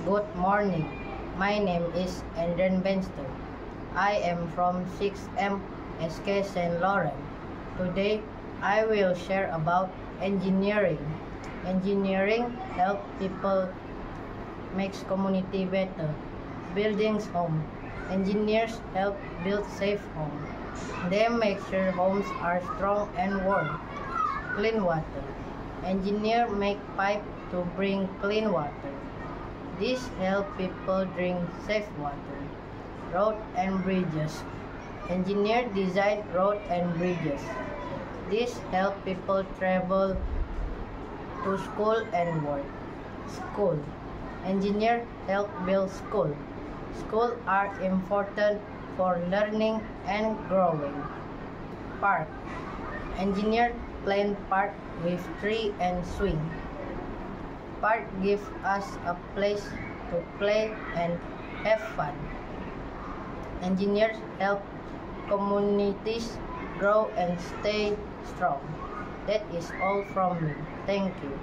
Good morning. My name is Andren Benster. I am from 6M SK St. Laurent. Today, I will share about engineering. Engineering helps people makes community better. Buildings home. Engineers help build safe homes. They make sure homes are strong and warm. Clean water. Engineers make pipe to bring clean water. This helps people drink safe water. Road and bridges. Engineers design road and bridges. This helps people travel to school and work. School. Engineers help build school. Schools are important for learning and growing. Park. Engineers plan park with tree and swing. Park gives us a place to play and have fun. Engineers help communities grow and stay strong. That is all from me. Thank you.